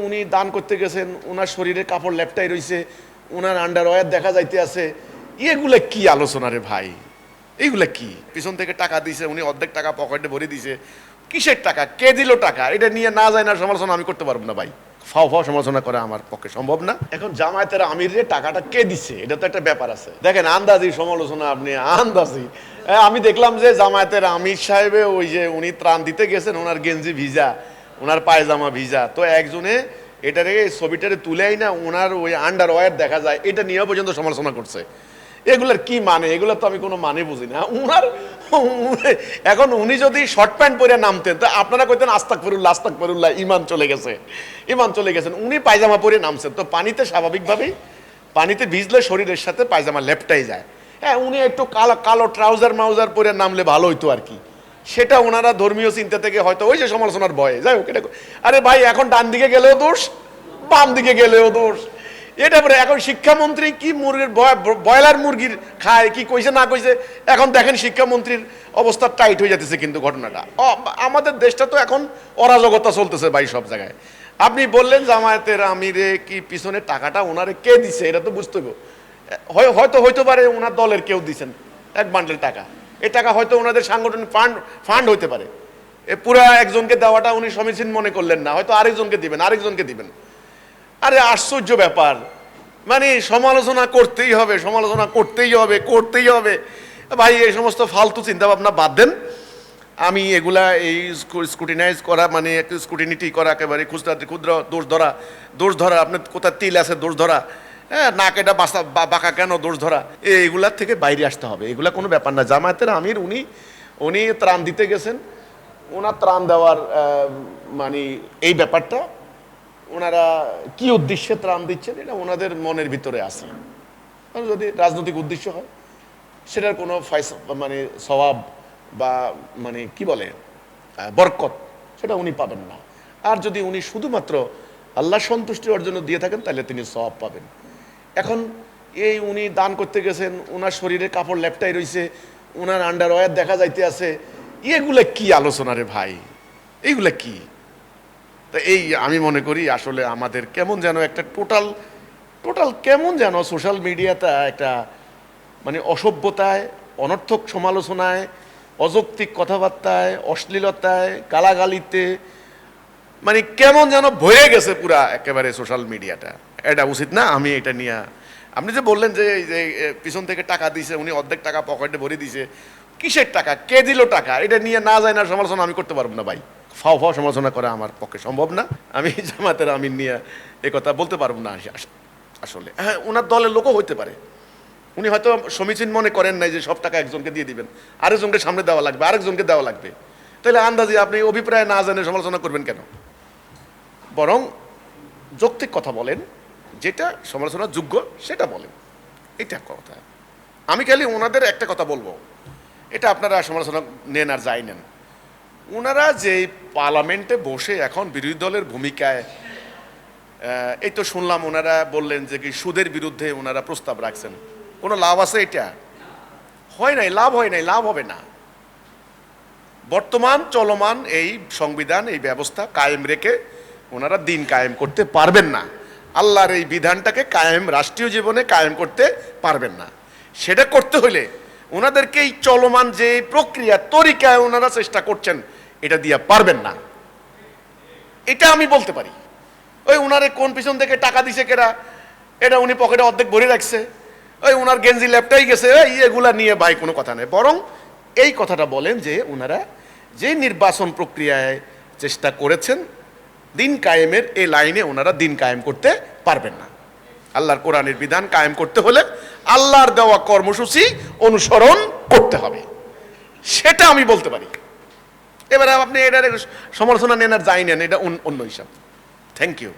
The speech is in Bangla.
উনি দান করতে গেছেন, ওনার শরীরে কাপড় লেপটাই রয়েছে, ওনার আন্ডারওয়্যার দেখা যাইতে আছে, এগুলা কি আলোচনা রে ভাই? এইগুলা কি? পিছন থেকে টাকা দিছে, উনি অর্ধেক টাকা পকেটে ভরে দিছে, কিসের টাকা, কে দিল টাকা, এটা নিয়ে না যায় না সমালোচনা আমি করতে পারবো না ভাই। ফাও ফাও সমালোচনা করা আমার পক্ষে সম্ভব না। এখন জামায়াতের আমিরে টাকাটা কে দিচ্ছে এটা তো একটা ব্যাপার আছে। দেখেন আন্দাজি সমালোচনা, আপনি আন্দাজি। আমি দেখলাম যে জামায়াতের আমির সাহেবে ওই যে উনি ত্রাণ দিতে গেছেন, ওনার গেঞ্জি ভিজা, ওনার পায়জামা ভিজা, তো একজনে এটারে ছবিটারে তুলেই না ওনার ওই আন্ডারওয়্যার দেখা যায়, এটা নিয়ে পর্যন্ত সমালোচনা করছে। এগুলার কি মানে? এগুলো তো আমি কোনো মানে বুঝি না। এখন উনি যদি শর্ট প্যান্ট পরে নামতেন তো আপনারা কইতেন আস্তাগফিরুল্লাহ আস্তাগফিরুল্লাহ, ইমান চলে গেছে, ইমান চলে গেছেন। উনি পায়জামা পরে নামছেন, তো পানিতে স্বাভাবিকভাবেই পানিতে ভিজলে শরীরের সাথে পায়জামা লেপটাই যায়। হ্যাঁ, উনি একটু কালো কালো ট্রাউজার মাউজার পরে নামলে ভালো হইতো আর কি। সেটা ওনারা ধর্মীয় চিন্তা থেকে হয়তো ওই যে সমালোচনার ভয়ে, যাই হোক। এটা আরে ভাই, এখন ডান দিকে গেলেও দোষ, বাম দিকে গেলেও দোষ। এটা পরে এখন শিক্ষামন্ত্রী কি মুরগির ব্রয়লার মুরগির খায়, কি কইছে না কইছে, এখন দেখেন শিক্ষামন্ত্রীর অবস্থা টাইট হয়ে যাচ্ছে। কিন্তু ঘটনাটা আমাদের দেশটা তো এখন অরাজকতা চলতেছে ভাই সব জায়গায়। আপনি বললেন জামায়াতের আমিরে কি পিছনে টাকাটা ওনারে কে দিছে, এটা তো বুঝতে হবে। হয়তো হইতে পারে ওনার দলের কেউ দিচ্ছেন এক বান্ডেল টাকা, এই টাকা হয়তো ওনাদের সাংগঠনিক ফান্ড হইতে পারে। পুরা একজনকে দেওয়াটা উনি সমীচীন মনে করলেন না, হয়তো আরেকজনকে দিবেন। আরে আশ্চর্য ব্যাপার, মানে সমালোচনা করতেই হবে ভাই। এই সমস্ত ফালতু চিন্তা ভাবনা বাদ দেন। আমি এগুলা এই স্কুটিনাইজ করা, মানে একটু স্কুটিনিটি করা, একেবারে ক্ষুদ্র দোষ ধরা, আপনার কোথায় তিল আছে দোষ ধরা, হ্যাঁ, নাক এটা বাঁকা কেন দোষ ধরা, এইগুলার থেকে বাইরে আসতে হবে। এগুলা কোনো ব্যাপার না। জামায়াতের আমির উনি ত্রাণ দিতে গেছেন, ওনার ত্রাণ দেওয়ার মানে এই ব্যাপারটা, ওনারা কি উদ্দেশ্যে ত্রাণ দিচ্ছেন এটা ওনাদের মনের ভিতরে আছে। যদি রাজনৈতিক উদ্দেশ্য হয় সেটার কোনো মানে সওয়াব বা মানে কি বলে বরকত, সেটা উনি পাবেন না। আর যদি উনি শুধুমাত্র আল্লাহ সন্তুষ্টি অর্জন দিয়ে থাকেন তাহলে তিনি সওয়াব পাবেন। এখন এই উনি দান করতে গেছেন, ওনার শরীরে কাপড় লেপটাই রয়েছে, ওনার আন্ডারওয়্যার দেখা যাইতে আছে, এগুলা কি আলোচনা রে ভাই? এইগুলা কি? তা এই আমি মনে করি আসলে আমাদের কেমন যেন একটা টোটাল কেমন যেন সোশ্যাল মিডিয়াটা একটা মানে অসভ্যতায়, অনর্থক সমালোচনায়, অযৌক্তিক কথাবার্তায়, অশ্লীলতায়, গালাগালিতে মানে কেমন যেন ভরে গেছে পুরা একেবারে সোশ্যাল মিডিয়াটা। এটা উচিত না। আমি এটা নিয়ে, আপনি যে বললেন যে পিছন থেকে টাকা দিছে, উনি অর্ধেক টাকা পকেটে ভরে দিছে, কিসের টাকা, কে দিল টাকা, এটা নিয়ে না যায় না সমালোচনা আমি করতে পারবো না ভাই। ফাও ফাও সমালোচনা করা আমার পক্ষে সম্ভব না। আমি জামাতের আমির নিয়ে এ কথা বলতে পারবো না আসলে। হ্যাঁ, ওনার দলের লোকও হইতে পারে, উনি হয়তো সমীচীন মনে করেন নাই যে সব টাকা একজনকে দিয়ে দিবেন, আরেকজনকে সামনে দেওয়া লাগবে, আরেকজনকে দেওয়া লাগবে। তাহলে আন্দাজে আপনি অভিপ্রায় না জানে সমালোচনা করবেন কেন? বরং যৌক্তিক কথা বলেন, যেটা সমালোচনার যোগ্য সেটা বলেন, এটা কথা। আমি খালি ওনাদের একটা কথা বলবো, এটা আপনারা সমালোচনা নেন আর যাই নেন, ওনারা যে পার্লামেন্টে বসে এখন বিরোধী দলের ভূমিকায়, এই তো শুনলাম ওনারা বললেন যে কি সুদের বিরুদ্ধে ওনারা প্রস্তাব রাখছেন, কোনো লাভ আছে? এটা হয় নাই, লাভ হয় নাই, লাভ হবে না। বর্তমান চলমান এই সংবিধান, এই ব্যবস্থা কায়েম রেখে ওনারা দিন কায়েম করতে পারবেন না। আল্লাহর এই বিধানটাকে কায়েম, রাষ্ট্রীয় জীবনে কায়েম করতে পারবেন না। সেটা করতে হলে ওনাদেরকে এই চলমান যে প্রক্রিয়া, তরিকায় ওনারা চেষ্টা করছেন, এটা দিয়ে পারবেন না। এটা আমি বলতে পারি। ওই ওনারে কোন পিছন থেকে টাকা দিছে কেরা, এটা উনি পকেটে অর্ধেক ভরে রাখছে, ওই ওনার গেঞ্জি লেপটাই গেছে, এগুলা নিয়ে ভাই কোনো কথা নেই। বরং এই কথাটা বলেন যে ওনারা যে নির্বাচন প্রক্রিয়ায় চেষ্টা করেছেন দিন কায়েমের, এই লাইনে ওনারা দিন কায়েম করতে পারবেন না। আল্লাহর কোরআনের বিধান কায়েম করতে হলে আল্লাহর দেওয়া কর্মসূচি অনুসরণ করতে হবে, সেটা আমি বলতে পারি। এবারে আপনি এটার সমালোচনা নেন আর যাই নেন, এটা অন্য হিসাব। Thank you.